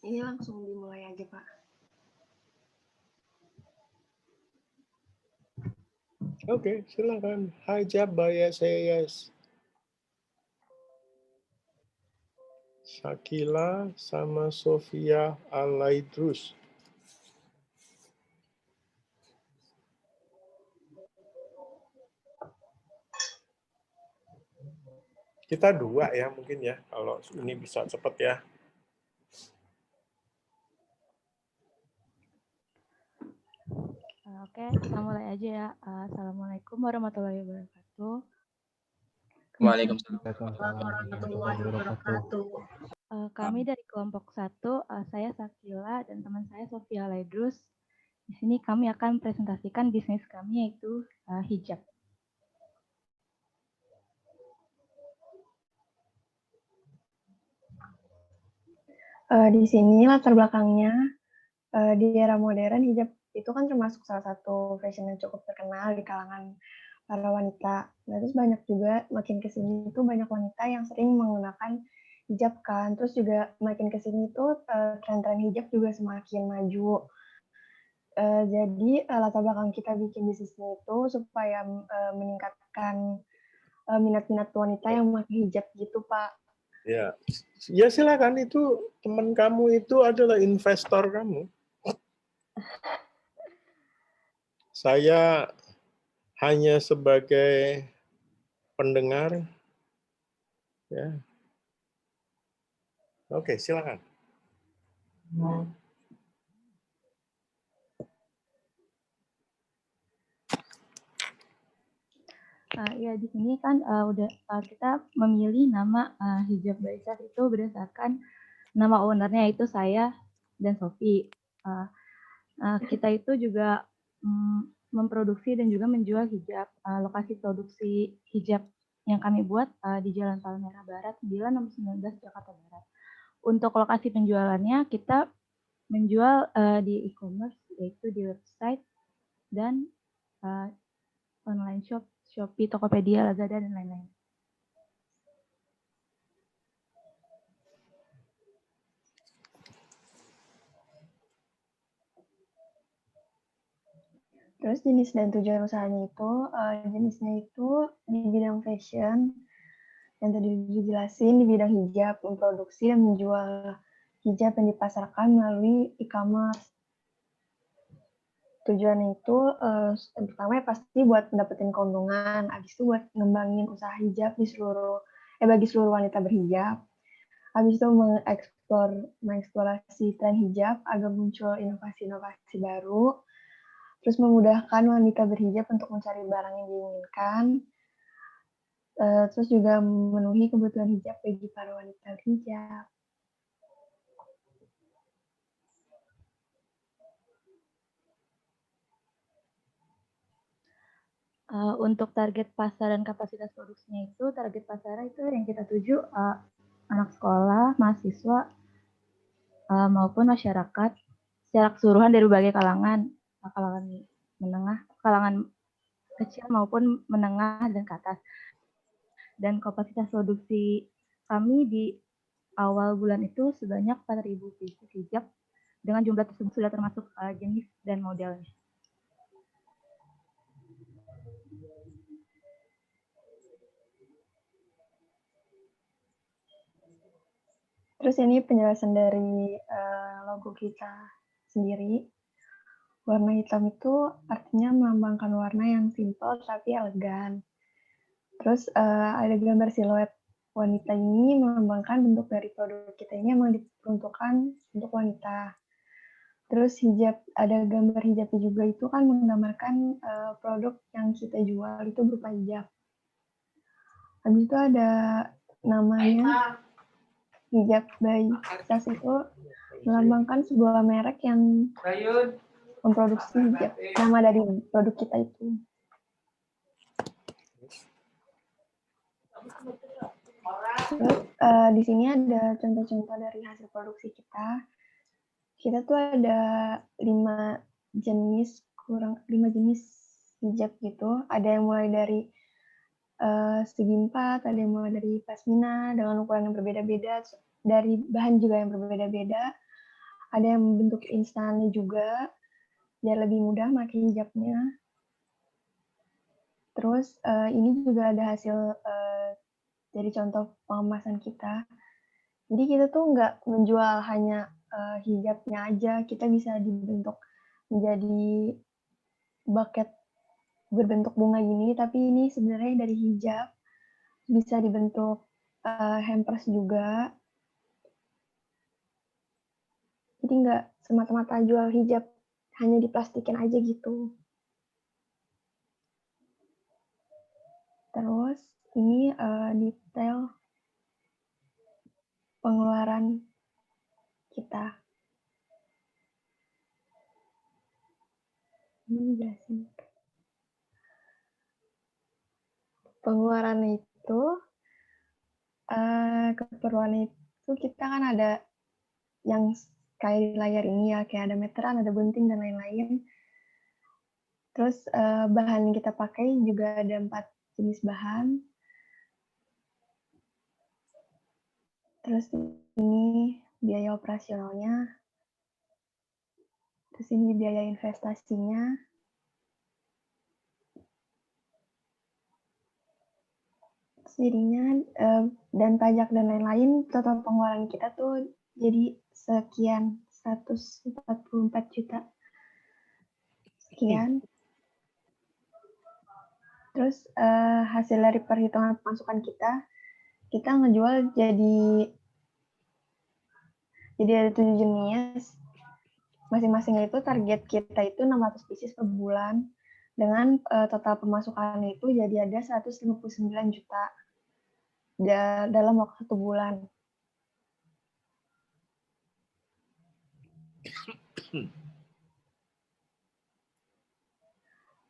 Ini langsung dimulai aja, Pak. Oke, silakan. Hijab by SAS. Shakila sama Sofia Alaidrus. Kita dua ya mungkin ya, kalau ini bisa cepat ya. Oke, kita mulai aja ya. Assalamualaikum warahmatullahi wabarakatuh. Waalaikumsalam warahmatullahi wabarakatuh. Kami dari kelompok 1, saya Sakila dan teman saya Sofia Ledrus. Di sini kami akan presentasikan bisnis kami yaitu hijab. Di sini latar belakangnya di era modern hijab itu kan termasuk salah satu fashion yang cukup terkenal di kalangan para wanita. Nah, terus banyak juga makin ke sini itu banyak wanita yang sering menggunakan hijab kan. Terus juga makin ke sini itu tren-tren hijab juga semakin maju. Jadi latar belakang kita bikin bisnisnya itu supaya meningkatkan minat-minat wanita yang memakai hijab gitu, Pak. Ya, ya silakan, itu teman kamu itu adalah investor kamu. Saya hanya sebagai pendengar. Ya. Oke, silakan. Ya di sini kan kita memilih nama hijab by SAS itu berdasarkan nama ownernya yaitu saya dan Sofi. Kita itu juga memproduksi dan juga menjual hijab. Lokasi produksi hijab yang kami buat di Jalan Palmerah Barat 9 nomor 19 Jakarta Barat. Untuk lokasi penjualannya kita menjual di e-commerce yaitu di website dan online shop, Shopee, Tokopedia, Lazada dan lain-lain. Terus jenis dan tujuan usahanya itu, jenisnya itu di bidang fashion, yang tadi dijelasin di bidang hijab, memproduksi dan menjual hijab yang dipasarkan melalui e-commerce. Tujuannya itu yang pertama ya pasti buat mendapatkan keuntungan, habis itu buat ngembangin usaha hijab di bagi seluruh wanita berhijab. Habis itu mengeksplorasi tren hijab agar muncul inovasi-inovasi baru. Terus memudahkan wanita berhijab untuk mencari barang yang diinginkan. Terus juga memenuhi kebutuhan hijab bagi para wanita berhijab. Untuk target pasar dan kapasitas produksinya itu, target pasar itu yang kita tuju anak sekolah, mahasiswa, maupun masyarakat secara keseluruhan dari berbagai kalangan, kalangan menengah, kalangan kecil maupun menengah dan ke atas. Dan kapasitas produksi kami di awal bulan itu sebanyak 4.000 pieces hijab, dengan jumlah tersebut sudah termasuk jenis dan modelnya. Terus ini penjelasan dari logo kita sendiri. Warna hitam itu artinya melambangkan warna yang simpel tapi elegan. Terus ada gambar siluet wanita ini melambangkan bentuk dari produk kita ini memang diperuntukkan untuk wanita. Terus hijab, ada gambar hijabnya juga itu kan menggambarkan produk yang kita jual itu berupa hijab. Habis itu ada namanya hijab by SAS itu melambangkan sebuah merek yang memproduksi hijab. Nama dari produk kita itu. Terus di sini ada contoh-contoh dari hasil produksi kita. Kita tuh ada 5 jenis hijab gitu. Ada yang mulai dari segi 4, ada yang mulai dari pasmina dengan ukuran yang berbeda-beda, dari bahan juga yang berbeda-beda. ada yang bentuk instannya juga, biar lebih mudah pakai hijabnya. Terus ini juga ada hasil dari contoh pengemasan kita. Jadi kita tuh nggak menjual hanya hijabnya aja, kita bisa dibentuk menjadi bucket berbentuk bunga gini, tapi ini sebenarnya dari hijab, bisa dibentuk hampers juga. Jadi nggak semata-mata jual hijab hanya diplastikin aja gitu. Terus ini detail pengeluaran kita. Ini jelasin. Pengeluaran itu, keperluan itu kita kan ada yang kayak di layar ini ya, kayak ada meteran, ada gunting, dan lain-lain. Terus bahan yang kita pakai juga ada 4 jenis bahan. Terus ini biaya operasionalnya. Terus ini biaya investasinya. Terus jadinya dan pajak dan lain-lain, total pengeluaran kita tuh jadi sekian, 144 juta. Sekian. Terus hasil dari perhitungan pemasukan kita ngejual jadi ada 7 jenis. Masing-masing itu target kita itu 600 pieces per bulan. Dengan total pemasukan itu jadi ada 159 juta dalam waktu 1 bulan.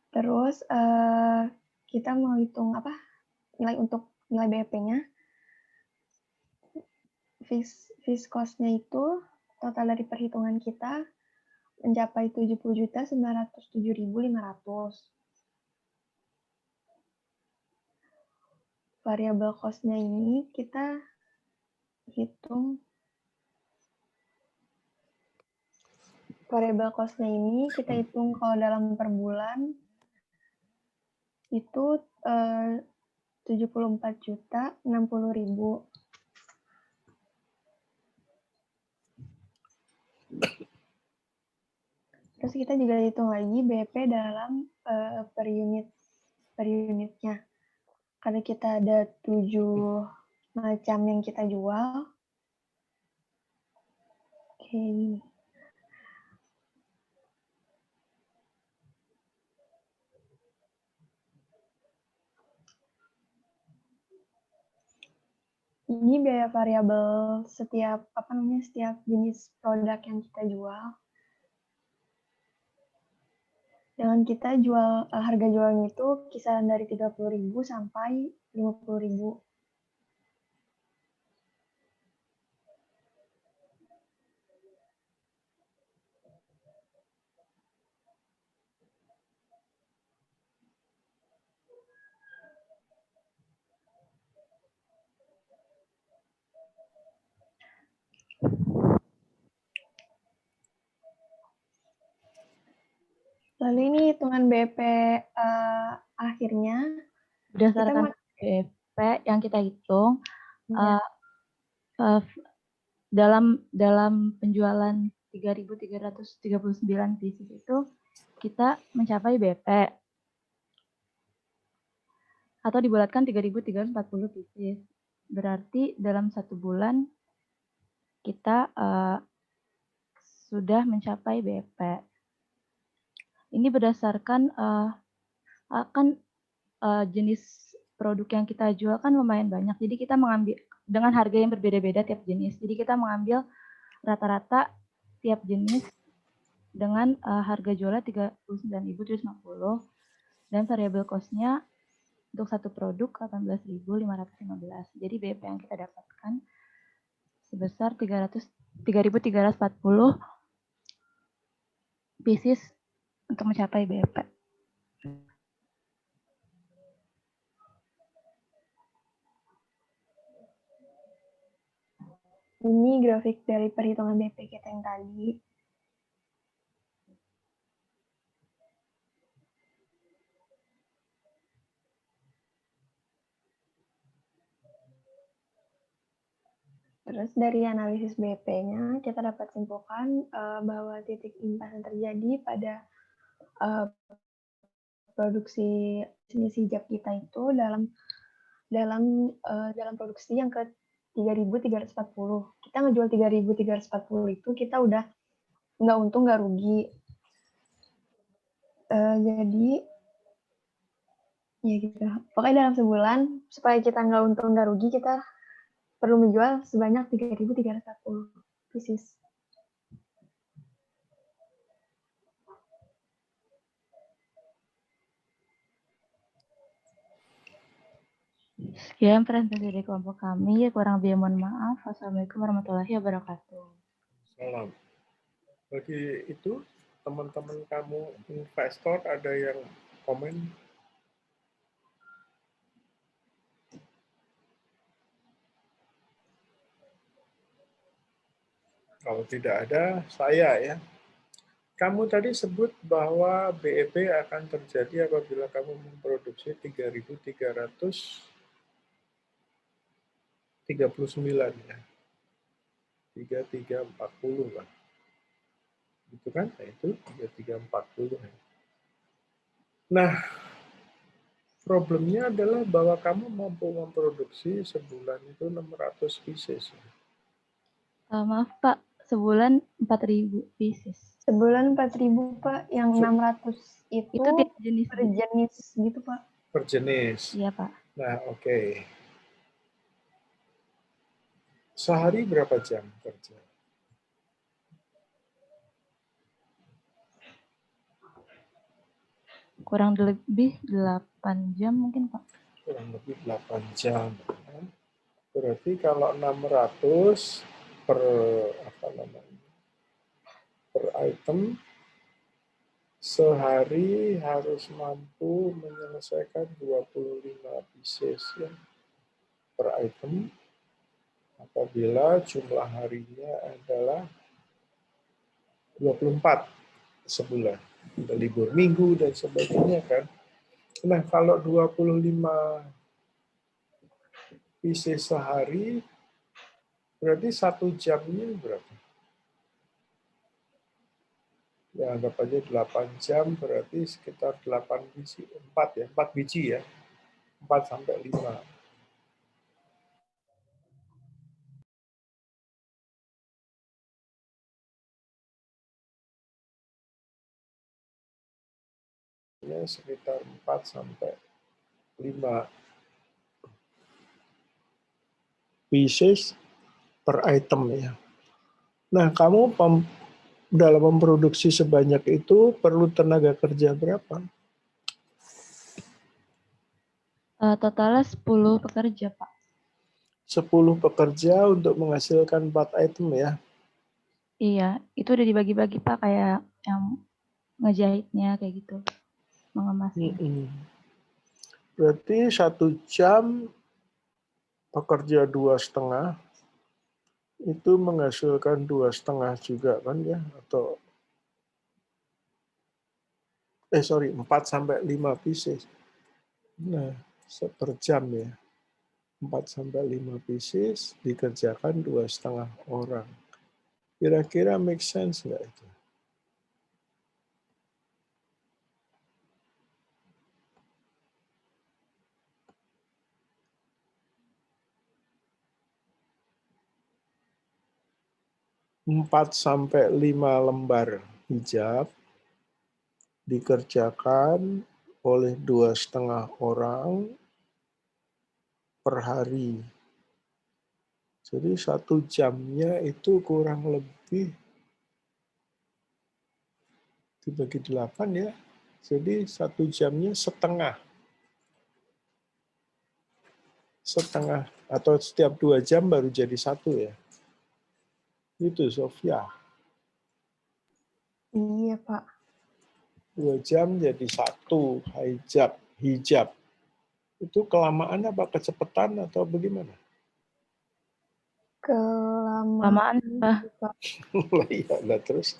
Terus kita mau hitung nilai BEP-nya. Fixed cost-nya itu total dari perhitungan kita mencapai 70.907.500. Variable cost-nya ini kita hitung. Variable cost-nya ini kita hitung kalau dalam per bulan itu 74.060.000. Terus kita juga hitung lagi BEP dalam per unitnya. Karena kita ada 7 macam yang kita jual. Oke, ini. Ini biaya variabel setiap jenis produk yang kita jual. Dengan kita jual harga jualnya itu kisaran dari 30.000 sampai 50.000. Lalu ini hitungan BEP akhirnya. Berdasarkan BEP yang kita hitung, dalam penjualan 3.339 pieces itu kita mencapai BEP atau dibulatkan 3.340 pieces. Berarti dalam 1 bulan kita sudah mencapai BEP. Ini berdasarkan jenis produk yang kita jual kan lumayan banyak. Jadi kita mengambil dengan harga yang berbeda-beda tiap jenis. Jadi kita mengambil rata-rata tiap jenis dengan harga jualnya 39.750 dan variable cost-nya untuk satu produk 18.515. Jadi BEP yang kita dapatkan sebesar 3.340 pieces untuk mencapai BEP. Ini grafik dari perhitungan BP kita yang tadi. Terus dari analisis BP-nya kita dapat simpulkan bahwa titik impas yang terjadi pada produksi jenis hijab kita itu dalam produksi yang ke 3.340. Kita ngejual 3.340 itu kita udah nggak untung nggak rugi. Jadi ya gitu. Pokoknya dalam sebulan supaya kita nggak untung nggak rugi kita perlu menjual sebanyak 3.340 pieces. Sekian presentasi dari kelompok kami. Kurang lebih mohon maaf. Wassalamualaikum warahmatullahi wabarakatuh. Salam. Bagi itu, teman-teman kamu investor ada yang komen? Kalau tidak ada, saya ya. Kamu tadi sebut bahwa BEP akan terjadi apabila kamu memproduksi 3.339 ya. 3.340 kan. Itu kan? Nah, itu 3.340 ya. Nah, problemnya adalah bahwa kamu mampu memproduksi sebulan itu 600 pieces. Maaf Pak, sebulan 4.000 pieces. Sebulan 4.000 Pak, yang 600 itu tiap jenis per jenis gitu Pak. Per jenis. Iya Pak. Nah, oke. Sehari berapa jam kerja? Kurang lebih 8 jam mungkin Pak. Kurang lebih 8 jam. Berarti kalau 600 per per item, sehari harus mampu menyelesaikan 25 pieces ya, per item. Apabila jumlah harinya adalah 24 sebulan. Ada libur minggu dan sebagainya kan. Nah, kalau 25 pieces sehari, berarti 1 jamnya berapa? Ya, anggap aja 8 jam, berarti sekitar 8 biji, 4 ya, 4 biji ya, 4 sampai 5. Ya, sekitar 4 sampai 5 pieces per item ya. Nah, kamu dalam memproduksi sebanyak itu perlu tenaga kerja berapa? Totalnya 10 pekerja Pak. 10 pekerja untuk menghasilkan 4 item ya? Iya, itu udah dibagi-bagi Pak, kayak yang ngejahitnya kayak gitu, mengemasnya. Berarti 1 jam pekerja 2,5 itu menghasilkan 2,5 juga kan ya? Atau 4 sampai 5 pieces. Nah, per jam ya. 4 sampai 5 pieces dikerjakan 2,5 orang. Kira-kira make sense nggak itu? Empat sampai 5 lembar hijab dikerjakan oleh 2,5 orang per hari. Jadi 1 jamnya itu kurang lebih dibagi 8 ya. Jadi 1 jamnya setengah atau setiap 2 jam baru jadi 1 ya. Itu Sofia. Iya Pak. 2 jam jadi 1 hijab. Itu kelamaan apa kecepatan atau bagaimana? Kelamaan Lamaan, Pak. Lah iya, lah terus.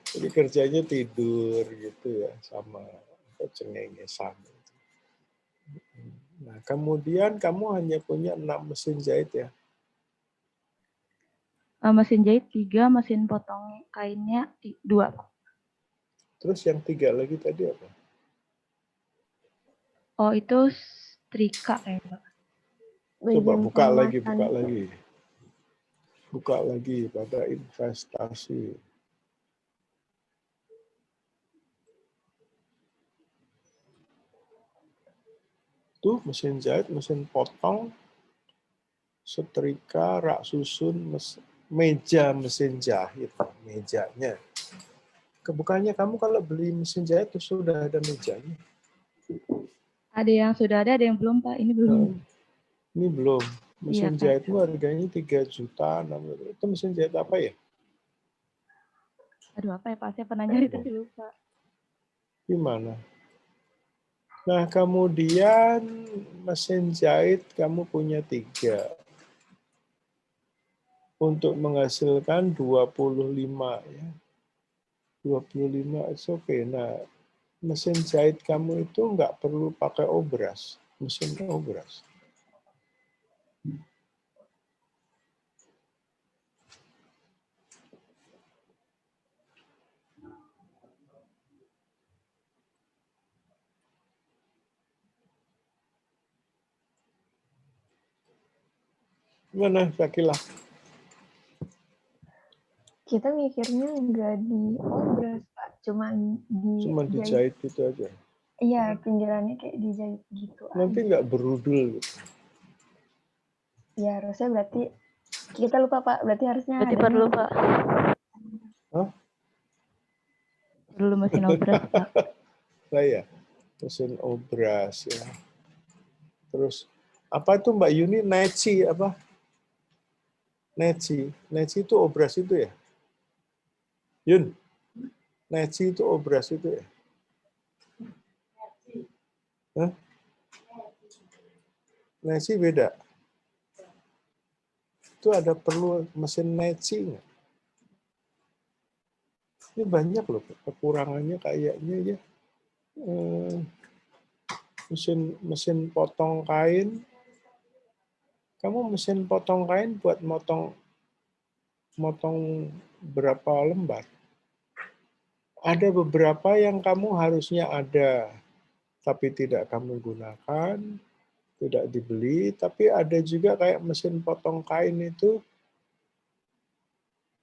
Jadi kerjanya tidur gitu ya, sama cengengesan. Nah, kemudian kamu hanya punya 6 mesin jahit ya? Mesin jahit 3, mesin potong kainnya 2. Terus yang 3 lagi tadi apa? Oh, itu setrika kayaknya, Pak. Coba Bagian buka lagi, pengemasan. buka lagi. Buka lagi pada investasi. Tuh mesin jahit, mesin potong, setrika, rak susun, meja mesin jahit, mejanya. Kebukannya kamu kalau beli mesin jahit itu sudah ada mejanya. Ada yang sudah ada yang belum, Pak. Ini belum. Ini belum. Iya, Mesin Kak. jahitmu harganya 3 juta. Itu mesin jahit apa ya? Aduh, apa ya, Pak? Saya pernah nyari tapi lupa. Gimana? Nah, kemudian mesin jahit kamu punya 3. Untuk menghasilkan 25 ya. 25 it's okay. Nah, mesin jahit kamu itu nggak perlu pakai obras, mesin obras. Gimana, Sakila? Kita mikirnya nggak di obras, Pak. Cuma Cuma dijahit gitu aja. Iya, pinggirannya kayak dijahit gitu Nanti aja. nggak berudul gitu. Ya, harusnya berarti kita lupa, Pak. Berarti harusnya Berarti adanya perlu, Pak. Hah? Perlu mesin obras, Pak. Saya mesin obras ya. Terus apa itu Mbak Yuni, Neci apa? Neci itu obras itu ya? Yun, Neci itu obras itu ya? Hah? Neci beda. Itu ada perlu mesin Neci nggak? Ini banyak loh kekurangannya kayaknya ya. Mesin potong kain. Kamu mesin potong kain buat motong berapa lembar? Ada beberapa yang kamu harusnya ada, tapi tidak kamu gunakan, tidak dibeli. Tapi ada juga kayak mesin potong kain itu,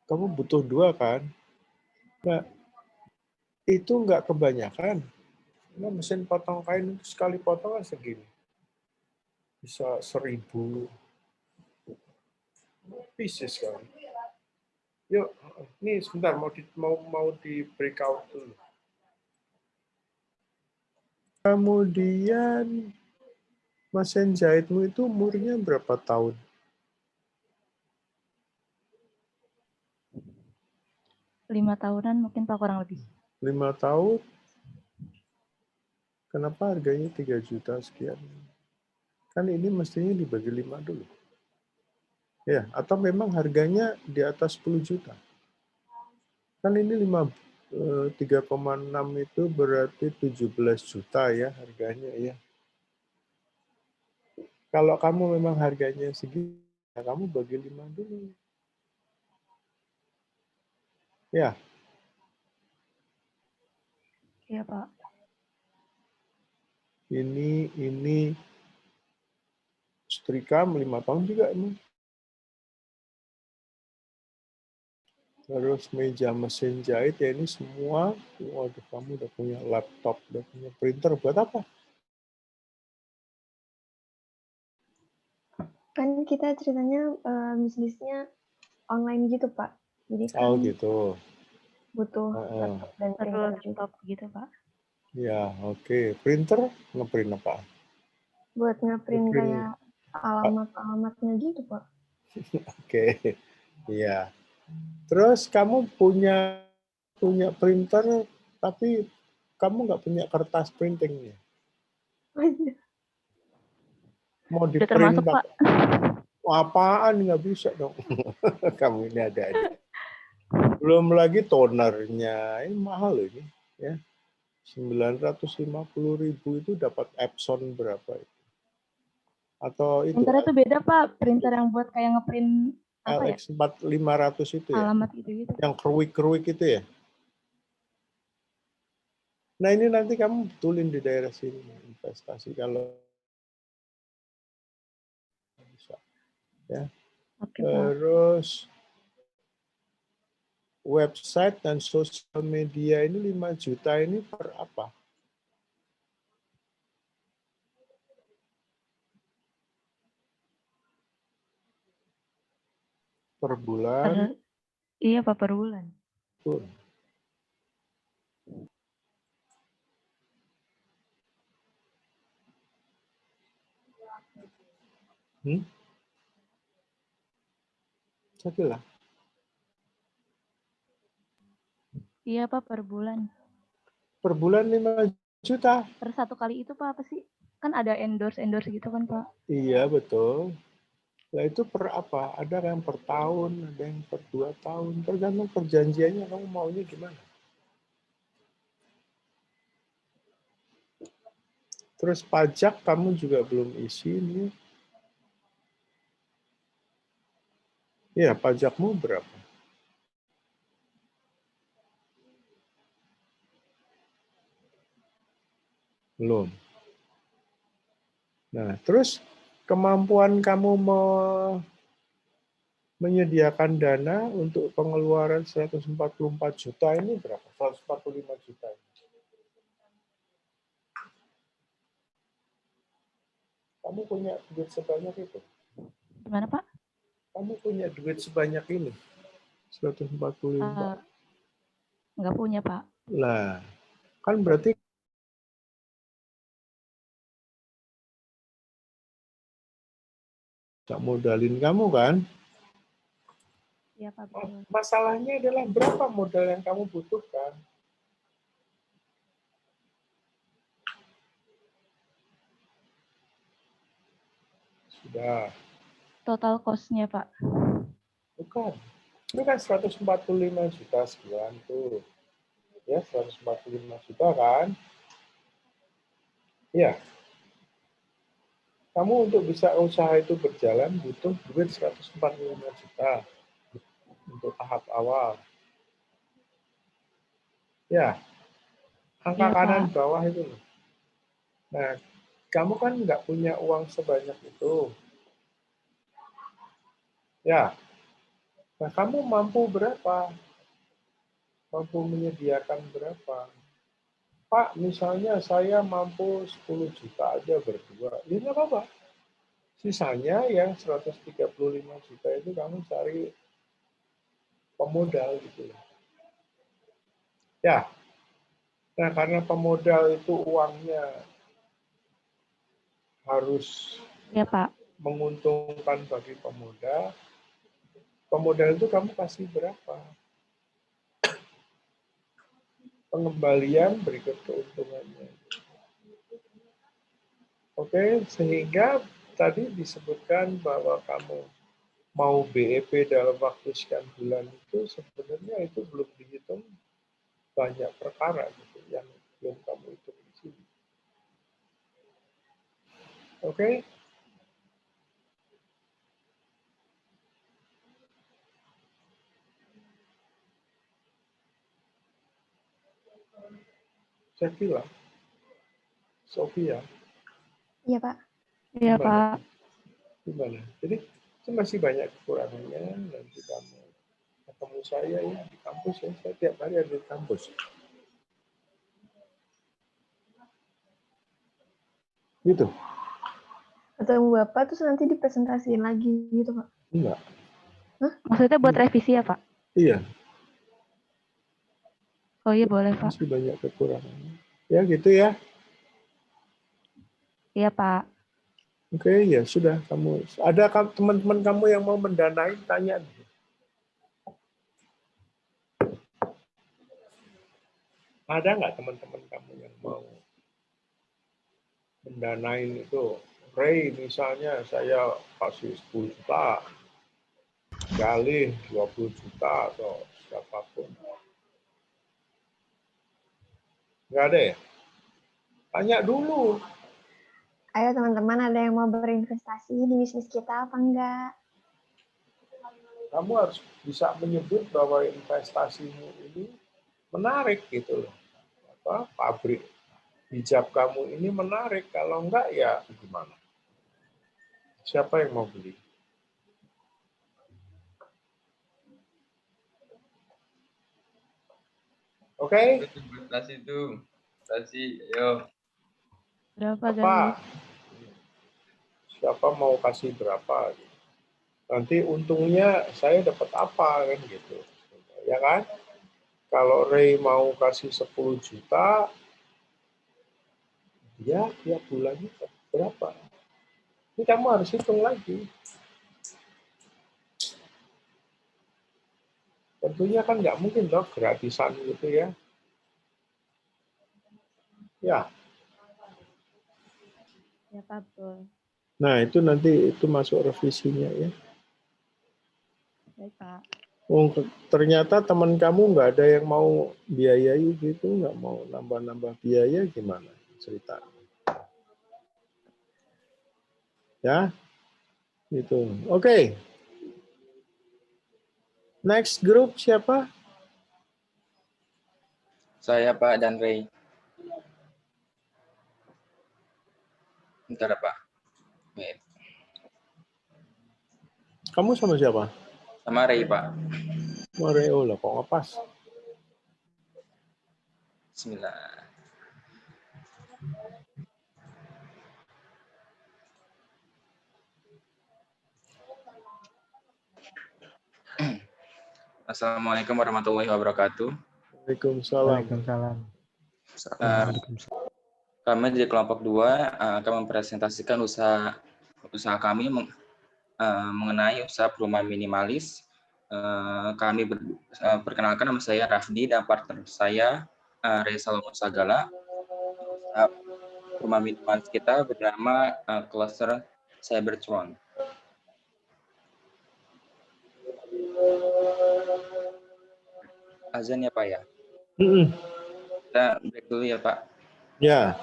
kamu butuh 2 kan? Nah, itu nggak kebanyakan. Nah, mesin potong kain itu sekali potong kan segini. Bisa 1000 pieces kan. Yuk, ini sebentar mau di breakout dulu. Kemudian mesin jahitmu itu umurnya berapa tahun? 5 tahunan mungkin, Pak, kurang lebih. 5 tahun. Kenapa harganya 3 juta sekian? Kan ini mestinya dibagi 5 dulu. Ya, atau memang harganya di atas 10 juta. Kan ini 3,6 itu berarti 17 juta ya harganya ya. Kalau kamu memang harganya segitu, ya kamu bagi 5 dulu. Ya. Iya, Pak. Ini setrika 5 tahun juga ini. Terus meja mesin jahit ya ini semua. Waduh, kamu udah punya laptop, udah punya printer, buat apa? Kan kita ceritanya bisnisnya online gitu, Pak. Jadi kan gitu. butuh Heeh. laptop dan Perlu printer juga. laptop gitu, Pak. Ya, oke. Printer, ngeprint apa? Buat ngeprint Ngeprint. kayak alamat-alamatnya gitu, Pak. Oke. Iya. Terus kamu punya printer, tapi kamu nggak punya kertas printingnya. Oh, iya. Mau di Udah print termasuk, Pak. Apaan nggak bisa dong. Kamu ini ada aja. Belum lagi tonernya, ini mahal loh ini. Ya. 950.000 itu dapat Epson berapa itu? Atau itu Printernya tuh beda Pak, printer yang buat kayak ngeprint apa ya? LX4500 itu ya? Alamat gitu-gitu. Yang keruik-keruik itu ya? Nah ini nanti kamu betulin di daerah sini investasi kalau bisa. Ya. Oke Pak. Terus website dan sosial media ini 5 juta ini per apa? Per bulan? Iya Pak, per bulan. Tuh. Sakilah. Iya Pak, per bulan. Per bulan 5 juta. Per satu kali itu Pak apa sih? Kan ada endorse gitu kan Pak? Iya betul. Nah itu per apa? Ada yang per tahun, ada yang per 2 tahun. Tergantung perjanjiannya kamu maunya gimana. Terus pajak kamu juga belum isi nih. Ya pajakmu berapa? Belum. Nah terus kemampuan kamu menyediakan dana untuk pengeluaran 144 juta ini berapa? 145 juta. Kamu punya duit sebanyak itu? Gimana Pak? Kamu punya duit sebanyak ini? 145. Nggak punya Pak. Lah, kan berarti nggak modalin kamu kan? Iya Pak, betul. Masalahnya adalah berapa modal yang kamu butuhkan? Sudah. Total cost-nya Pak. Bukan. Ini kan 145 juta sebulan tuh. Ya, 145 juta kan? Ya. Kamu untuk bisa usaha itu berjalan butuh duit 145 juta untuk tahap awal. Ya, angka Iya kanan Pak. bawah itu loh. Nah, kamu kan nggak punya uang sebanyak itu. Ya, nah kamu mampu berapa? Mampu menyediakan berapa? Pak, misalnya saya mampu 10 juta aja berdua. Ya nggak apa-apa. Sisanya yang 135 juta itu kamu cari pemodal gitu. Ya, nah karena pemodal itu uangnya harus Iya Pak. menguntungkan bagi pemodal, pemodal itu kamu kasih berapa? Pengembalian berikut keuntungannya. Oke, sehingga tadi disebutkan bahwa kamu mau BEP dalam waktu sekian bulan itu sebenarnya itu belum dihitung banyak perkara gitu yang belum kamu hitung di sini. Oke? Saya bilang, Sofia, Iya, Pak. Iya gimana? Pak. Gimana? Jadi itu masih banyak kekurangannya. Nanti kamu ketemu saya ya di kampus ya. Saya tiap hari ada di kampus. Gitu? Ketemu Bapak terus nanti dipresentasiin lagi gitu, Pak. Enggak. Hah? Maksudnya buat revisi ya Pak? Iya, Oh iya boleh Pak. masih banyak kekurangannya. Ya gitu ya. Iya Pak. Oke, ya sudah. Ada teman-teman kamu yang mau mendanai, tanya. Ada nggak teman-teman kamu yang mau mendanain itu Ray misalnya saya kasih 10 juta, Galih 20 juta atau siapapun. Nggak ada ya? Tanya dulu. Ayo teman-teman, ada yang mau berinvestasi di bisnis kita apa enggak? Kamu harus bisa menyebut bahwa investasimu ini menarik gitu loh. Apa, pabrik hijab kamu ini menarik. Kalau enggak ya gimana? Siapa yang mau beli? Oke? Investasi itu. Investasi, ayo. Berapa Apa? guys? Siapa mau kasih berapa? Nanti untungnya saya dapat apa kan gitu. Ya kan? Kalau Ray mau kasih 10 juta, dia tiap bulannya berapa? Ini kamu harus hitung lagi. Tentunya kan nggak mungkin dong gratisan gitu ya. Ya, Ya Pak, betul. nah itu nanti itu masuk revisinya ya. Baik Pak. Oh, ternyata teman kamu nggak ada yang mau biayai gitu, nggak mau nambah-nambah biaya gimana ceritanya? Ya, gitu. Oke. Next group siapa? Saya Pak dan Ray. Bentar ya, Pak. Wait. Kamu sama siapa? Sama Ray, Pak. Mareo lah, kok nggak pas? Bismillah. Assalamualaikum warahmatullahi wabarakatuh. Waalaikumsalam. Kami di kelompok 2 akan mempresentasikan usaha kami mengenai usaha perumahan minimalis. Kami perkenalkan, nama saya Rafdi dan partner saya Ray Salomon Sagala. Perumahan minimalis kita bernama Cluster Cybertron. Azan ya Pak ya? Kita break dulu ya Pak. Ya.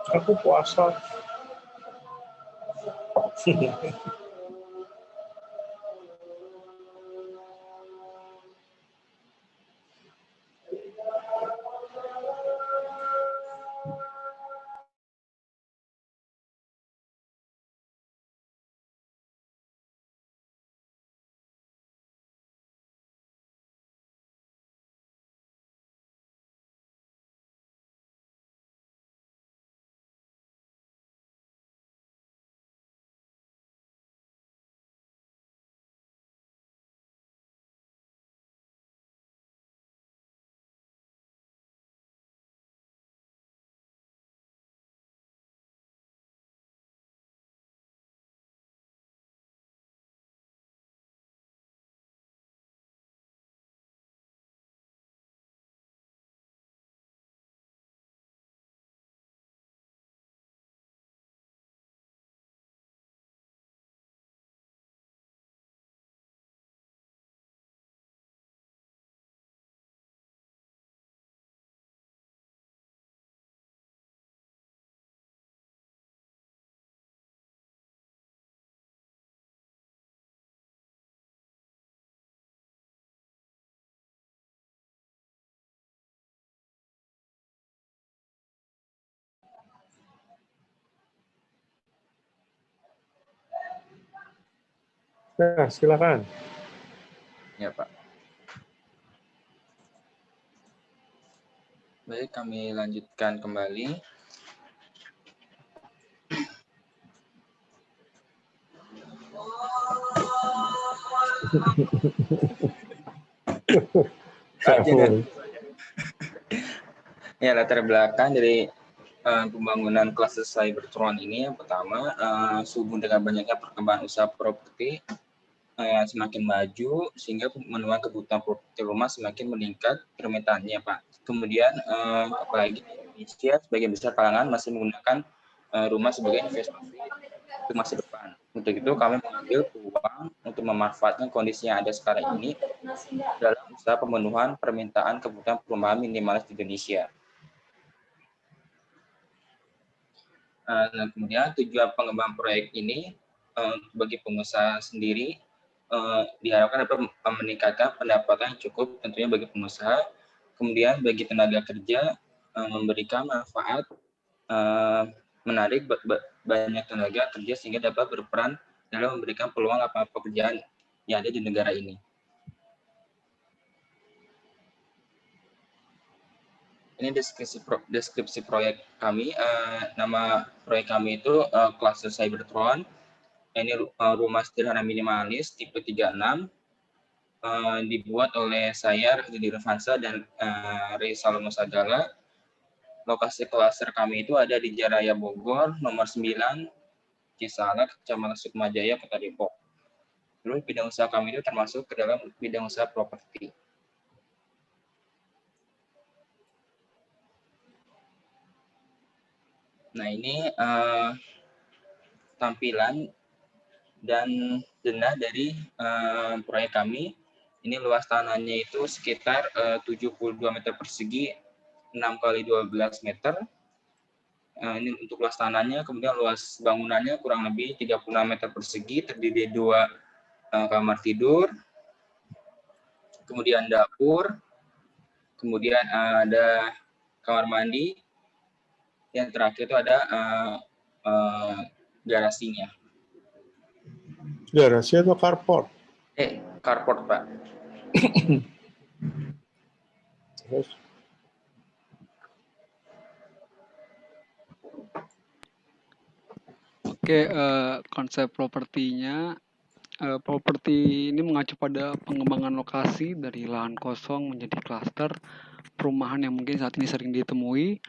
Aku puasa. Nah, silakan. Ya Pak. Baik, kami lanjutkan kembali. Aja dan ya latar belakang dari pembangunan klaster Cybertron ini yang pertama sehubung dengan banyaknya perkembangan usaha properti yang semakin maju sehingga pemenuhan kebutuhan properti rumah semakin meningkat permintaannya Pak. Kemudian apalagi di Indonesia sebagian besar kalangan masih menggunakan rumah sebagai investasi untuk masa depan. Untuk itu kami mengambil peluang untuk memanfaatkan kondisi yang ada sekarang ini dalam usaha pemenuhan permintaan kebutuhan perumahan minimalis di Indonesia. Dan kemudian tujuan pengembangan proyek ini bagi pengusaha sendiri diharapkan dapat meningkatkan pendapatan yang cukup tentunya bagi pengusaha, kemudian bagi tenaga kerja memberikan manfaat menarik banyak tenaga kerja sehingga dapat berperan dalam memberikan peluang lapangan pekerjaan yang ada di negara ini. Ini deskripsi proyek kami. Nama proyek kami itu Cluster Cybertron. Ini rumah sederhana minimalis tipe 36. Dibuat oleh saya, Rahdi Irfansa dan Rey Salomo Sagala. Lokasi cluster kami itu ada di Jaraya Bogor, nomor 9, Cisalak, Kecamatan Sukmajaya, Kota Depok. Terus bidang usaha kami itu termasuk ke dalam bidang usaha properti. Nah ini tampilan dan dana dari proyek kami. Ini luas tanahnya itu sekitar 72 meter persegi, 6 kali 12 meter. Ini untuk luas tanahnya, kemudian luas bangunannya kurang lebih 36 meter persegi, terdiri dari 2 kamar tidur, kemudian dapur, kemudian ada kamar mandi, yang terakhir itu ada garasinya. Garasi atau carport? Carport, Pak. Terus? Oke, konsep propertinya, properti ini mengacu pada pengembangan lokasi dari lahan kosong menjadi klaster perumahan yang mungkin saat ini sering ditemui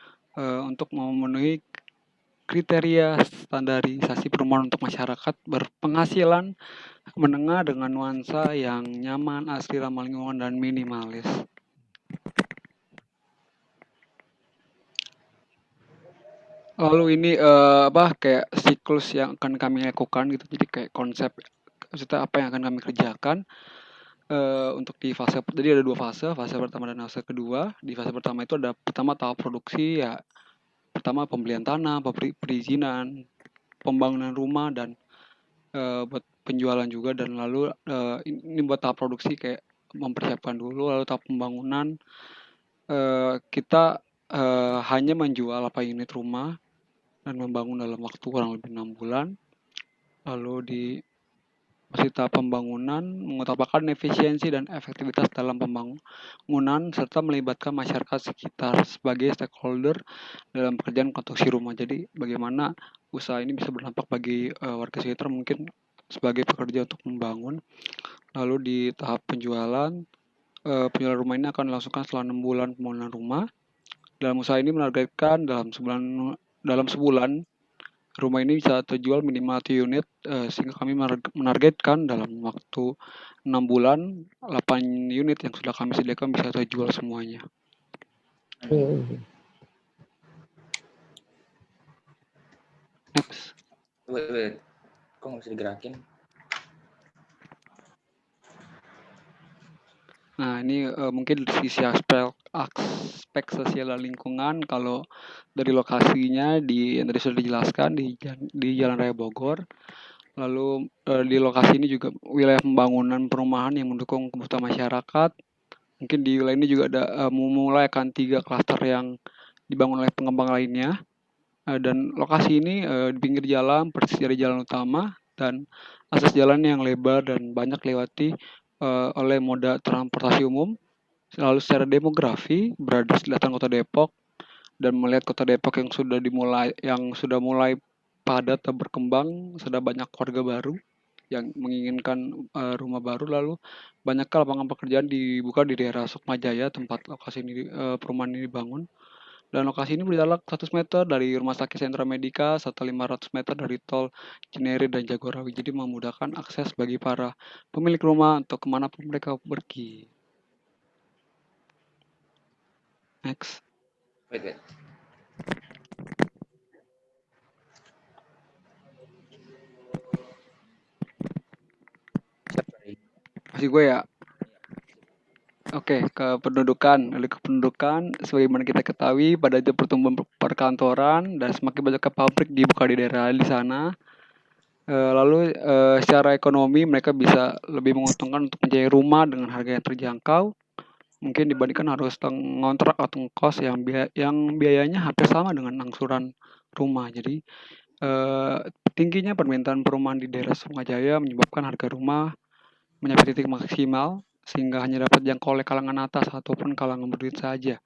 untuk memenuhi kriteria standarisasi perumahan untuk masyarakat berpenghasilan menengah dengan nuansa yang nyaman, asri, ramah lingkungan, dan minimalis. Lalu ini kayak siklus yang akan kami lakukan gitu, jadi kayak konsep maksudnya apa yang akan kami kerjakan untuk di fase tadi ada 2 fase pertama dan fase kedua. Di fase pertama itu ada pertama tahap produksi ya, pertama pembelian tanah, perizinan, pembangunan rumah dan buat penjualan juga, dan lalu ini buat tahap produksi kayak mempersiapkan dulu, lalu tahap pembangunan kita hanya menjual 8 unit rumah dan membangun dalam waktu kurang lebih 6 bulan. Lalu di masih tahap pembangunan mengutamakan efisiensi dan efektivitas dalam pembangunan serta melibatkan masyarakat sekitar sebagai stakeholder dalam pekerjaan konstruksi rumah. Jadi bagaimana usaha ini bisa berdampak bagi warga sekitar mungkin sebagai pekerja untuk membangun. Lalu di tahap penjualan rumah ini akan dilangsungkan setelah 6 bulan pembangunan rumah. Dalam usaha ini menargetkan dalam sebulan rumah ini bisa terjual minimal 1 unit sehingga kami menargetkan dalam waktu 6 bulan 8 unit yang sudah kami sediakan bisa terjual semuanya. Next. Wait. Kok nggak bisa digerakin? Nah ini mungkin dari sisi aspek sosial dan lingkungan. Kalau dari lokasinya yang tadi sudah dijelaskan di Jalan Raya Bogor. Lalu di lokasi ini juga wilayah pembangunan perumahan yang mendukung kebutuhan masyarakat. Mungkin di wilayah ini juga ada memulai akan 3 klaster yang dibangun oleh pengembang lainnya. Dan lokasi ini di pinggir jalan, persis dari jalan utama, dan akses jalan yang lebar dan banyak dilewati oleh moda transportasi umum. Lalu secara demografi berada di selatan Kota Depok, dan melihat Kota Depok yang sudah mulai padat dan berkembang, sudah banyak warga baru. yang menginginkan rumah baru, lalu banyak lapangan pekerjaan dibuka di daerah Sukmajaya tempat lokasi ini perumahan ini dibangun. Dan lokasi ini berjarak 100 meter dari Rumah Sakit Sentra Medika serta 500 meter dari tol Cinere dan Jagorawi. Jadi memudahkan akses bagi para pemilik rumah untuk kemanapun mereka pergi. Next. Wait. Masih gue ya? Oke, ke pendudukan. Lalu ke pendudukan, sebagaimana kita ketahui pada pertumbuhan perkantoran dan semakin banyak pabrik dibuka di daerah di sana. Lalu secara ekonomi mereka bisa lebih menguntungkan untuk menjadi rumah dengan harga yang terjangkau. Mungkin dibandingkan harus ngontrak atau ngkos yang biayanya hampir sama dengan angsuran rumah. Jadi tingginya permintaan perumahan di daerah Sukmajaya menyebabkan harga rumah mencapai titik maksimal sehingga hanya dapat dijangkau oleh kalangan atas ataupun kalangan berduit saja.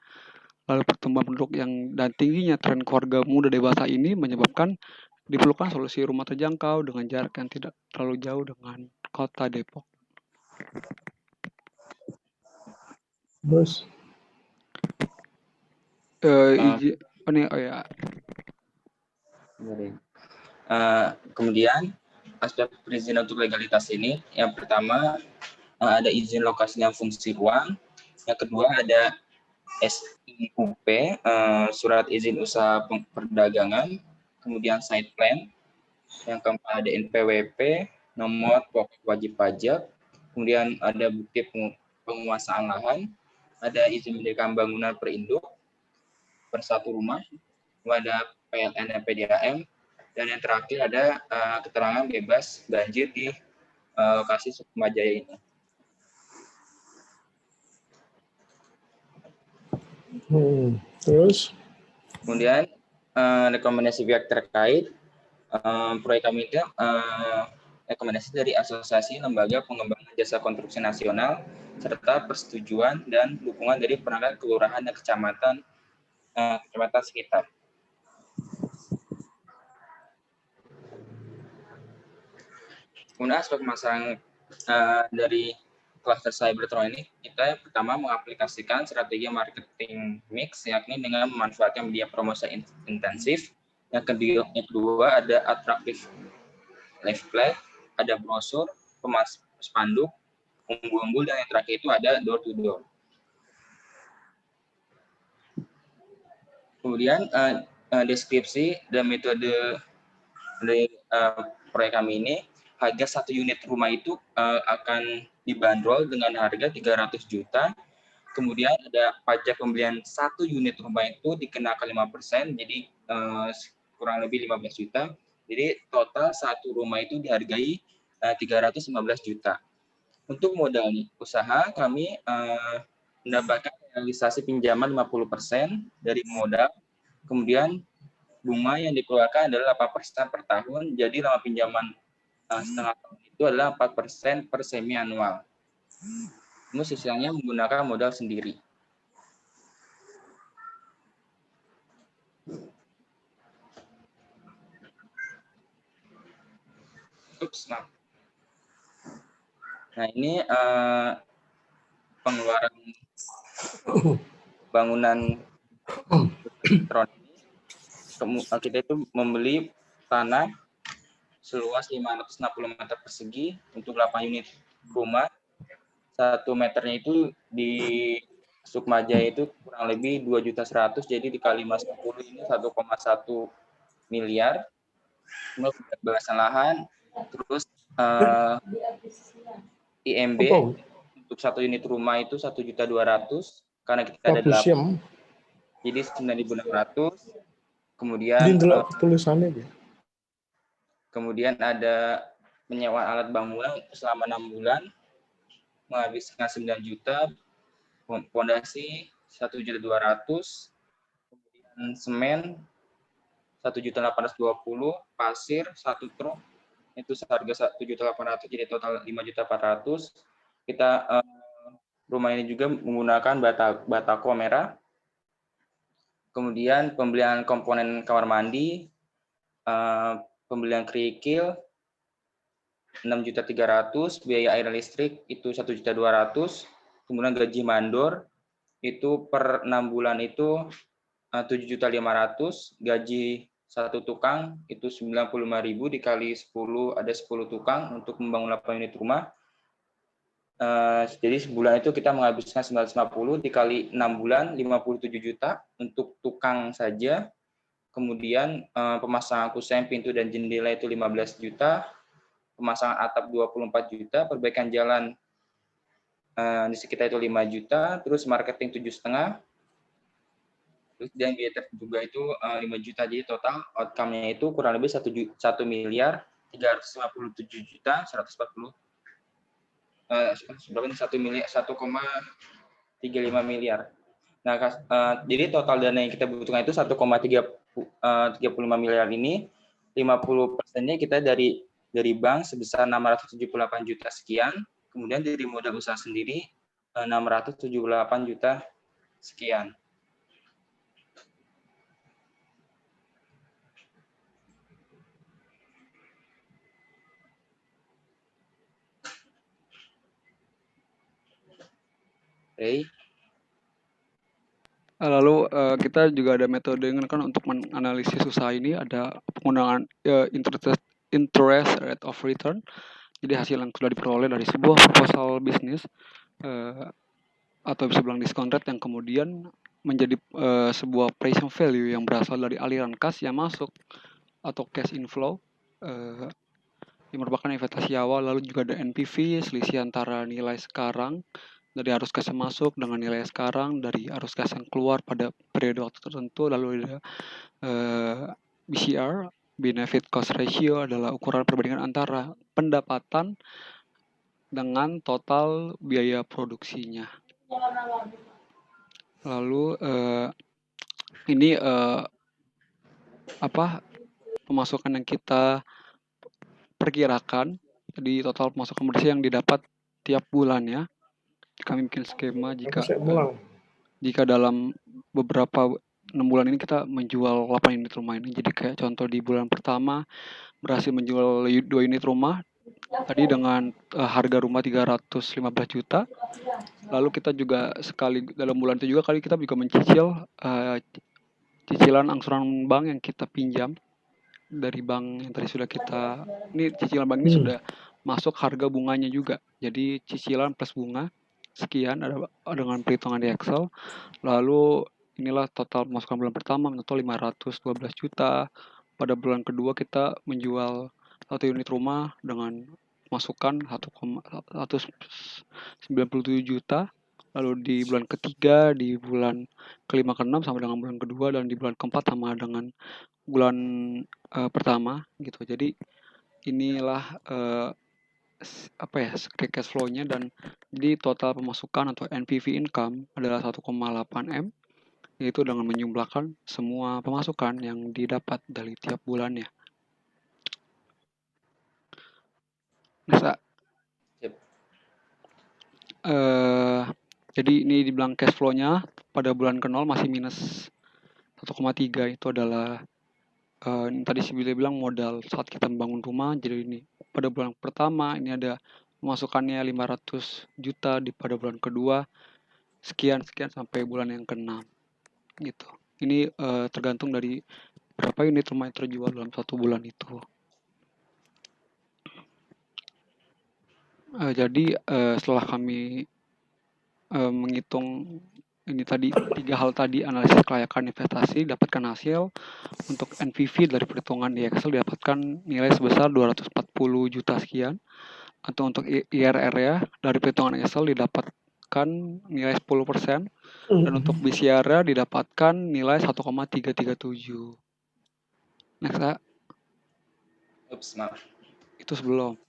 Lalu pertumbuhan penduduk dan tingginya tren keluarga muda dewasa ini menyebabkan diperlukan solusi rumah terjangkau dengan jarak yang tidak terlalu jauh dengan kota Depok. Terus Kemudian aspek perizinan untuk legalitas ini, yang pertama ada izin lokasi dan fungsi ruang, yang kedua ada SIUP, surat izin usaha perdagangan, kemudian site plan, yang keempat ada NPWP, nomor pokok wajib pajak, kemudian ada bukti penguasaan lahan, ada izin mendirikan bangunan perinduk per satu rumah, ada PLN dan PDAM, dan yang terakhir ada keterangan bebas banjir di lokasi Sukmajaya ini. Terus? Kemudian rekomendasi pihak terkait, proyek kami itu rekomendasi dari Asosiasi Lembaga Pengembangan Jasa Konstruksi Nasional serta persetujuan dan dukungan dari perangkat kelurahan dan kecamatan sekitar. Kemudian aspek pemasaran dari cluster Cybertron ini, kita pertama mengaplikasikan strategi marketing mix, yakni dengan memanfaatkan media promosi intensif. Yang kedua ada atraktif leaflet, ada brosur, spanduk, umbul-umbul, dan yang terakhir itu ada door to door. Kemudian deskripsi dan metode dari proyek kami ini, harga 1 unit rumah itu akan dibanderol dengan harga 300 juta. Kemudian ada pajak pembelian 1 unit rumah itu dikenakan 5%, jadi kurang lebih 15 juta. Jadi total 1 rumah itu dihargai 315 juta. Untuk modal usaha, kami mendapatkan realisasi pinjaman 50% dari modal. Kemudian bunga yang dikeluarkan adalah 8% per tahun, jadi lama pinjaman setengah tahun itu adalah 4% per semi anual. Kemudian sisanya menggunakan modal sendiri. Nah ini pengeluaran bangunan kita itu membeli tanah seluas 560 meter persegi untuk 8 unit rumah. 1 meternya itu di Sukmajaya itu kurang lebih 2.100.000, jadi dikali 10 ini 1,1 miliar. Kemudian pembebasan lahan, terus IMB untuk 1 unit rumah itu 1.200.000 karena kita ada 8, jadi 9.600. Kemudian tulisannya kemudian ada penyewaan alat bangunan selama 6 bulan menghabiskan 9 juta, fondasi 1.200.000, kemudian semen 1.820.000, pasir 1 truk itu seharga 1.800.000, jadi total 5.400.000. Kita rumah ini juga menggunakan batako merah. Kemudian pembelian komponen kamar mandi, pembelian kerikil, 6.300.000, biaya air listrik itu 1.200.000, kemudian gaji mandor itu per 6 bulan itu 7.500.000, gaji satu tukang itu 95.000 dikali 10, ada 10 tukang untuk membangun 8 unit rumah. Jadi sebulan itu kita menghabiskan 950 dikali 6 bulan 57 juta untuk tukang saja. Kemudian pemasangan kusen, pintu dan jendela itu 15 juta, pemasangan atap 24 juta, perbaikan jalan di sekitar itu 5 juta, terus marketing 7,5, terus dan biaya juga itu 5 juta. Jadi total outcome-nya itu kurang lebih 1.357.140 1,35 miliar. Nah, jadi total dana yang kita butuhkan itu 1,35 miliar ini, 50%-nya kita dari bank sebesar 678 juta sekian, kemudian dari modal usaha sendiri 678 juta sekian. Okay. Lalu kita juga ada metode kan untuk menganalisis usaha ini, ada penggunaan interest rate of return. Jadi hasil yang sudah diperoleh dari sebuah proposal bisnis atau bisa bilang discount rate yang kemudian menjadi sebuah present value yang berasal dari aliran kas yang masuk atau cash inflow yang merupakan investasi awal. Lalu juga ada NPV, selisih antara nilai sekarang dari arus kas yang masuk dengan nilai sekarang dari arus kas yang keluar pada periode waktu tertentu. Lalu ada BCR, benefit cost ratio, adalah ukuran perbandingan antara pendapatan dengan total biaya produksinya. Lalu ini pemasukan yang kita perkirakan, jadi total pemasukan bersih yang didapat tiap bulannya. Kami bikin skema jika dalam beberapa 6 bulan ini kita menjual 8 unit rumah ini. Jadi kayak contoh di bulan pertama berhasil menjual 2 unit rumah tadi dengan harga rumah 315 juta. Lalu kita juga sekali dalam bulan itu juga kita juga mencicil cicilan angsuran bank yang kita pinjam dari bank yang tadi sudah kita, ini cicilan bank ini sudah masuk harga bunganya juga. Jadi cicilan plus bunga sekian ada dengan perhitungan di Excel. Lalu inilah total pemasukan bulan pertama total 512 juta. Pada bulan kedua kita menjual 1 unit rumah dengan masukan 197 juta. Lalu di bulan ketiga, di bulan kelima ke-6 sama dengan bulan kedua, dan di bulan keempat sama dengan bulan pertama gitu. Jadi inilah cash flow-nya, dan jadi total pemasukan atau NPV income adalah 1,8 M, yaitu dengan menjumlahkan semua pemasukan yang didapat dari tiap bulannya. Nesa. Jadi ini dibilang cash flow-nya pada bulan ke-0 masih minus 1,3. Itu adalah tadi sih bilang modal saat kita membangun rumah. Jadi ini pada bulan pertama ini ada pemasukannya 500 juta, pada bulan kedua sekian sampai bulan yang ke-6 gitu. Ini tergantung dari berapa unit rumah yang terjual dalam 1 bulan itu. Jadi setelah kami menghitung ini tadi 3 hal tadi, analisis kelayakan investasi, dapatkan hasil. Untuk NPV dari perhitungan di Excel didapatkan nilai sebesar 240 juta sekian. Atau untuk IRR ya dari perhitungan Excel didapatkan nilai 10%. Dan untuk BCR didapatkan nilai 1,337. Next, maaf. Itu sebelum.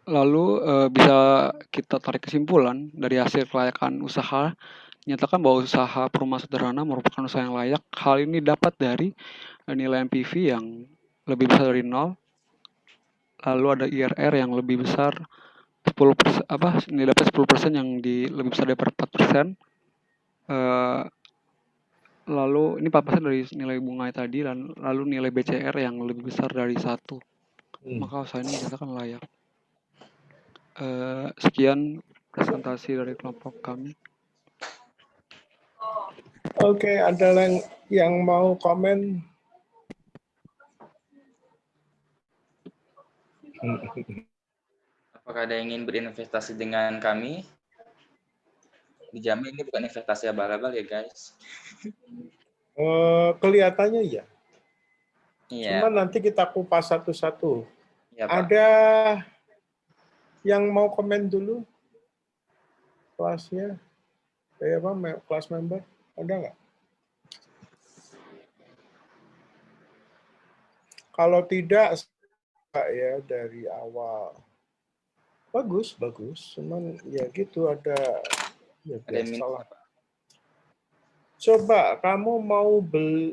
Lalu bisa kita tarik kesimpulan dari hasil kelayakan usaha, nyatakan bahwa usaha perumahan sederhana merupakan usaha yang layak. Hal ini dapat dari nilai NPV yang lebih besar dari 0. Lalu ada IRR yang lebih besar 10%, nilai dapat 10% yang lebih besar dari 4%. lalu ini 4% dari nilai bunga tadi, lalu nilai BCR yang lebih besar dari 1, maka usaha ini dinyatakan layak. Sekian presentasi dari kelompok kami. Oke, ada yang mau komen? Apakah ada yang ingin berinvestasi dengan kami? Dijamin ini bukan investasi abal-abal ya guys. Kelihatannya ya. Iya. Cuma nanti kita kupas satu-satu. Iya, Pak. Ada yang mau komen dulu? Kelasnya? Kelas member? Ada nggak? Kalau tidak, ya dari awal. Bagus. Cuman ya gitu ada ya biasalah. Coba kamu